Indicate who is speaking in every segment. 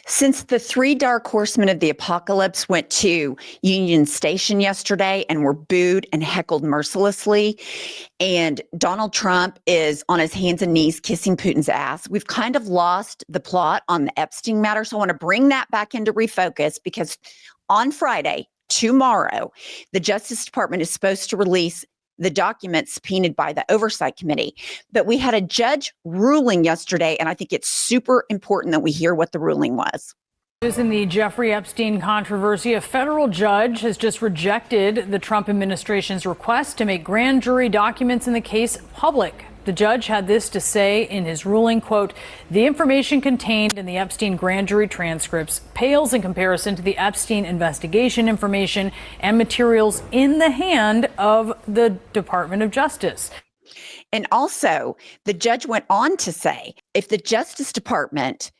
Speaker 1: Since the three dark horsemen of the apocalypse went to Union Station yesterday and were booed and heckled mercilessly, and Donald Trump is on his hands and knees kissing Putin's ass, we've kind of lost the plot on the Epstein matter. So I want to bring that back into refocus, because on Friday, tomorrow, the Justice Department is supposed to release the documents subpoenaed by the Oversight Committee. But we had a judge ruling yesterday, and I think it's super important that we hear what the ruling was.
Speaker 2: In the Jeffrey Epstein controversy, a federal judge has just rejected the Trump administration's request to make grand jury documents in the case public. The judge had this to say in his ruling, quote, "The information contained in the Epstein grand jury transcripts pales in comparison to the Epstein investigation information and materials in the hand of the Department of Justice."
Speaker 1: And also, the judge went on to say, if the Justice Department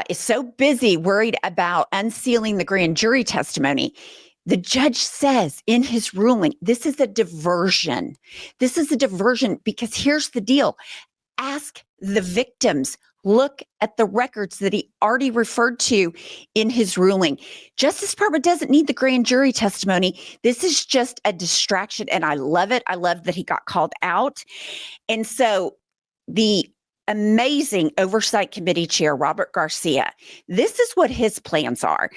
Speaker 1: is so busy worried about unsealing the grand jury testimony, the judge says in his ruling, this is a diversion. This is a diversion because here's the deal. Ask the victims. Look at the records that he already referred to in his ruling. Justice Department doesn't need the grand jury testimony. This is just a distraction, and I love it. I love that he got called out. And so the amazing Oversight Committee Chair, Robert Garcia, this is what his plans are.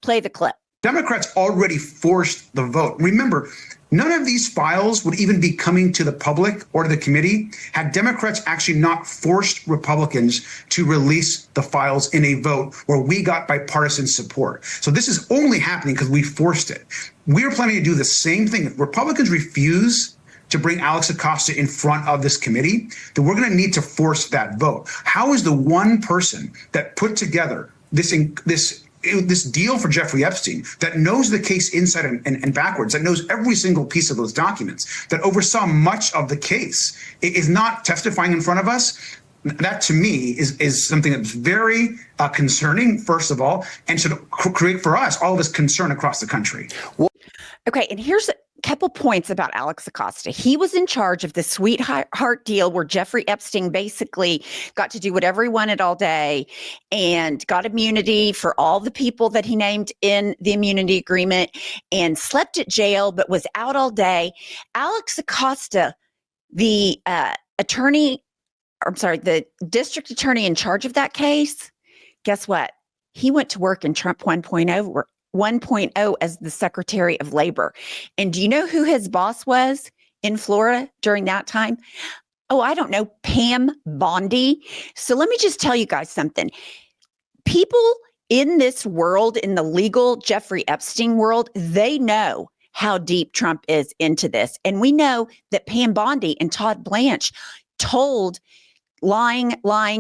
Speaker 1: Play the clip.
Speaker 3: Democrats already forced the vote. Remember, none of these files would even be coming to the public or to the committee had Democrats actually not forced Republicans to release the files in a vote where we got bipartisan support. So this is only happening because we forced it. We're planning to do the same thing. If Republicans refuse to bring Alex Acosta in front of this committee, then we're going to need to force that vote. How is the one person that put together this deal for Jeffrey Epstein, that knows the case inside and backwards, that knows every single piece of those documents, that oversaw much of the case, is not testifying in front of us? That, to me, is something that's very concerning, first of all, and should create for us all this concern across the country.
Speaker 1: Okay, and here's a couple points about Alex Acosta. He was in charge of the sweetheart deal where Jeffrey Epstein basically got to do whatever he wanted all day and got immunity for all the people that he named in the immunity agreement and slept at jail but was out all day. Alex Acosta, the the district attorney in charge of that case, guess what? He went to work in Trump 1.0 as the Secretary of Labor. And do you know who his boss was in Florida during that time? Oh, I don't know, Pam Bondi. So let me just tell you guys something. People in this world, in the legal Jeffrey Epstein world, they know how deep Trump is into this. And we know that Pam Bondi and Todd Blanche told lying,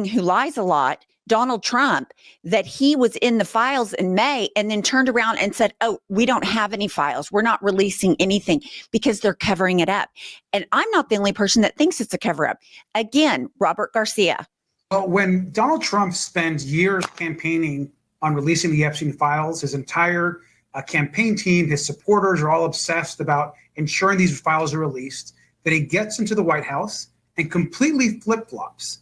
Speaker 1: who lies a lot, Donald Trump, that he was in the files in May, and then turned around and said, oh, we don't have any files. We're not releasing anything because they're covering it up. And I'm not the only person that thinks it's a cover up. Again, Robert Garcia.
Speaker 3: Well, when Donald Trump spends years campaigning on releasing the Epstein files, his entire campaign team, his supporters are all obsessed about ensuring these files are released. Then he gets into the White House and completely flip-flops.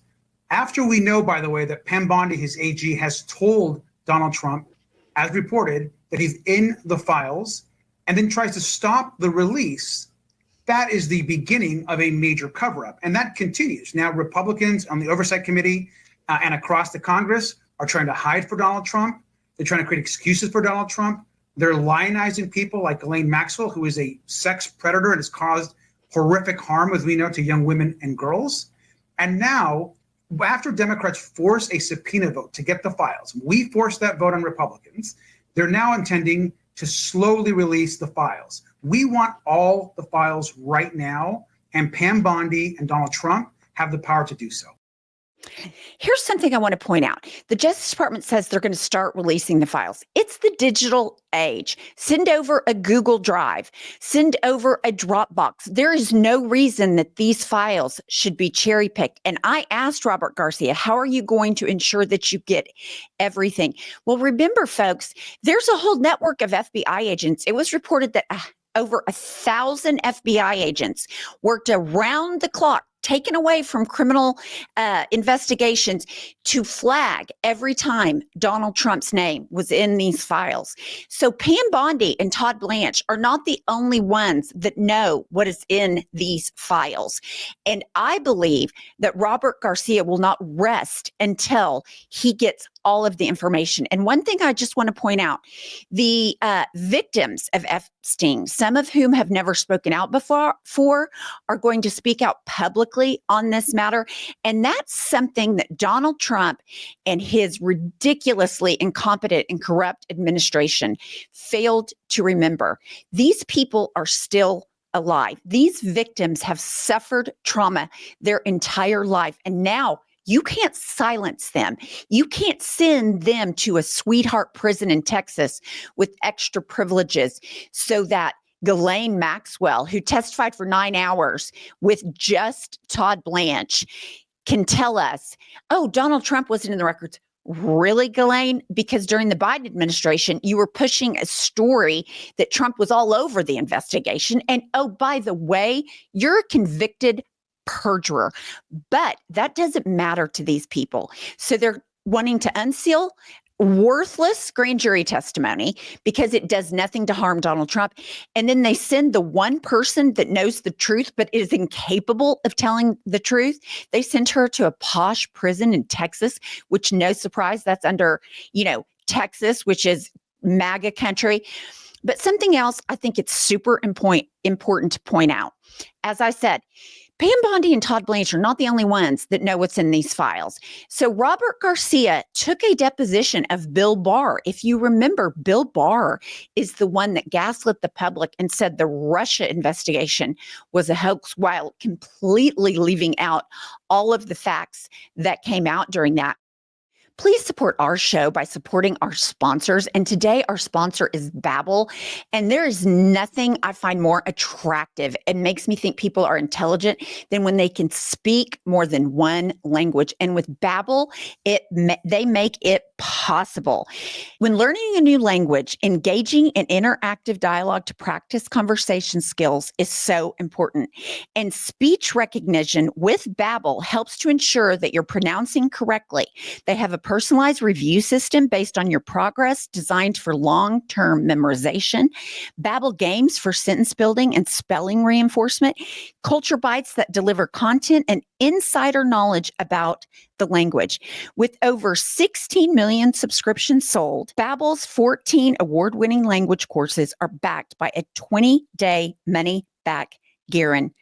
Speaker 3: After we know, by the way, that Pam Bondi, his AG, has told Donald Trump, as reported, that he's in the files, and then tries to stop the release, that is the beginning of a major cover-up. And that continues. Now, Republicans on the Oversight Committee and across the Congress are trying to hide for Donald Trump. They're trying to create excuses for Donald Trump. They're lionizing people like Ghislaine Maxwell, who is a sex predator and has caused horrific harm, as we know, to young women and girls. And now, after Democrats force a subpoena vote to get the files, we forced that vote on Republicans. They're now intending to slowly release the files. We want all the files right now, and Pam Bondi and Donald Trump have the power to do so.
Speaker 1: Here's something I want to point out. The Justice Department says they're going to start releasing the files. It's the digital age. Send over a Google Drive. Send over a Dropbox. There is no reason that these files should be cherry picked. And I asked Robert Garcia, how are you going to ensure that you get everything? Well, remember, folks, there's a whole network of FBI agents. It was reported that over 1,000 FBI agents worked around the clock taken away from criminal investigations to flag every time Donald Trump's name was in these files. So Pam Bondi and Todd Blanche are not the only ones that know what is in these files. And I believe that Robert Garcia will not rest until he gets all of the information. And one thing I just want to point out, the victims of Epstein, some of whom have never spoken out before, are going to speak out publicly on this matter. And that's something that Donald Trump and his ridiculously incompetent and corrupt administration failed to remember. These people are still alive. These victims have suffered trauma their entire life. And now you can't silence them. You can't send them to a sweetheart prison in Texas with extra privileges so that Ghislaine Maxwell, who testified for 9 hours with just Todd Blanche, can tell us, oh, Donald Trump wasn't in the records. Really, Ghislaine? Because during the Biden administration, you were pushing a story that Trump was all over the investigation. And oh, by the way, you're a convicted perjurer. But that doesn't matter to these people. So they're wanting to unseal worthless grand jury testimony because it does nothing to harm Donald Trump. And then they send the one person that knows the truth but is incapable of telling the truth. They send her to a posh prison in Texas, which, no surprise, that's under, Texas, which is MAGA country. But something else I think it's super important to point out. As I said, Pam Bondi and Todd Blanche are not the only ones that know what's in these files. So Robert Garcia took a deposition of Bill Barr. If you remember, Bill Barr is the one that gaslit the public and said the Russia investigation was a hoax while completely leaving out all of the facts that came out during that. Please support our show by supporting our sponsors. And today our sponsor is Babbel. And there is nothing I find more attractive and makes me think people are intelligent than when they can speak more than one language. And with Babbel, they make it possible. When learning a new language, engaging in interactive dialogue to practice conversation skills is so important. And speech recognition with Babbel helps to ensure that you're pronouncing correctly. They have a personalized review system based on your progress, designed for long-term memorization, Babbel games for sentence building and spelling reinforcement, culture bites that deliver content and insider knowledge about the language. With over 16 million subscriptions sold, Babbel's 14 award-winning language courses are backed by a 20-day money-back guarantee.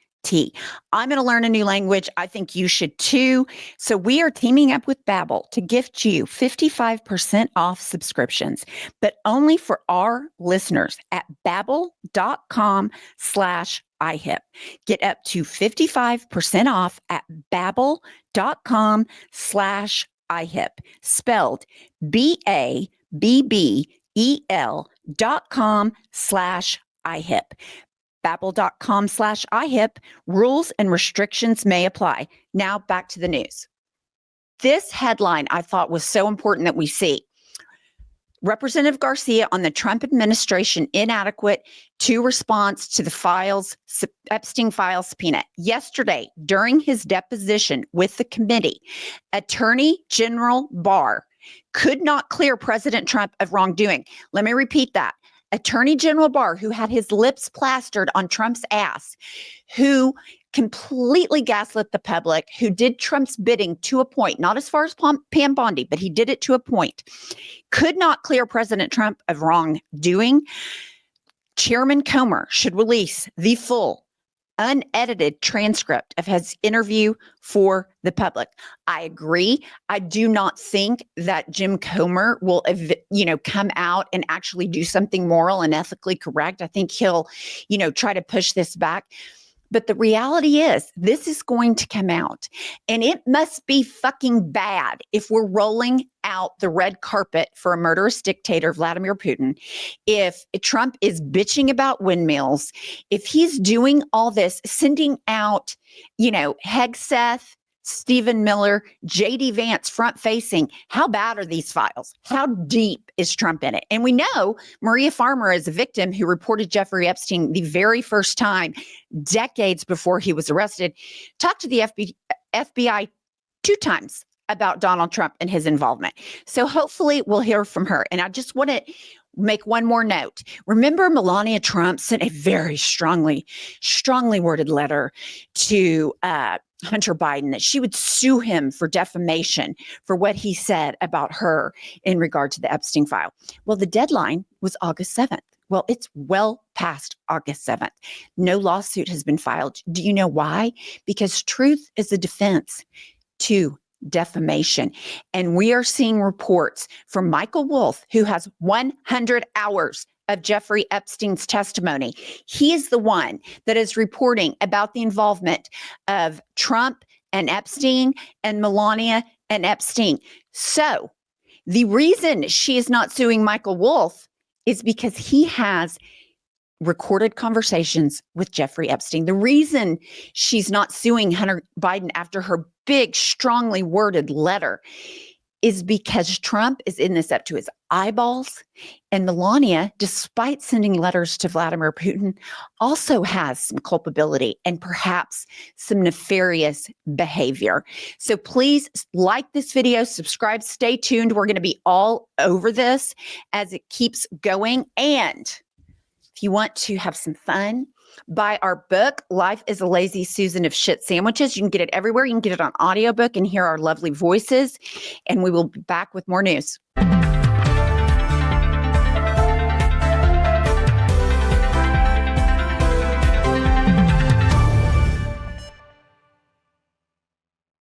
Speaker 1: I'm going to learn a new language. I think you should too. So we are teaming up with Babbel to gift you 55% off subscriptions, but only for our listeners at babbel.com/IHIP. Get up to 55% off at babbel.com/IHIP, spelled BABBEL.com/IHIP. Babbel.com/IHIP. Rules and restrictions may apply. Now back to the news. This headline I thought was so important that we see. Representative Garcia on the Trump administration inadequate to response to the Epstein files subpoena. Yesterday, during his deposition with the committee, Attorney General Barr could not clear President Trump of wrongdoing. Let me repeat that. Attorney General Barr, who had his lips plastered on Trump's ass, who completely gaslit the public, who did Trump's bidding to a point, not as far as Pam Bondi, but he did it to a point, could not clear President Trump of wrongdoing. Chairman Comer should release the full, unedited transcript of his interview for the public. I agree. I do not think that Jim Comer will, come out and actually do something moral and ethically correct. I think he'll, try to push this back. But the reality is this is going to come out, and it must be fucking bad if we're rolling out the red carpet for a murderous dictator, Vladimir Putin, if Trump is bitching about windmills, if he's doing all this, sending out, Hegseth, Stephen Miller, J.D. Vance, front facing. How bad are these files? How deep is Trump in it? And we know Maria Farmer is a victim who reported Jeffrey Epstein the very first time, decades before he was arrested, talked to the FBI 2 times about Donald Trump and his involvement. So hopefully we'll hear from her. And I just want to make one more note. Remember, Melania Trump sent a very strongly worded letter to Hunter Biden that she would sue him for defamation for what he said about her in regard to the Epstein file. Well, the deadline was August 7th. Well, it's well past August 7th. No lawsuit has been filed. Do you know why? Because truth is a defense to defamation. And we are seeing reports from Michael Wolff, who has 100 hours of Jeffrey Epstein's testimony. He is the one that is reporting about the involvement of Trump and Epstein and Melania and Epstein. So the reason she is not suing Michael Wolff is because he has recorded conversations with Jeffrey Epstein. The reason she's not suing Hunter Biden after her big, strongly worded letter is because Trump is in this up to his eyeballs. And Melania, despite sending letters to Vladimir Putin, also has some culpability and perhaps some nefarious behavior. So please like this video, subscribe, stay tuned. We're going to be all over this as it keeps going. And if you want to have some fun, buy our book, Life is a Lazy Susan of Shit Sandwiches. You can get it everywhere. You can get it on audiobook and hear our lovely voices. And we will be back with more news.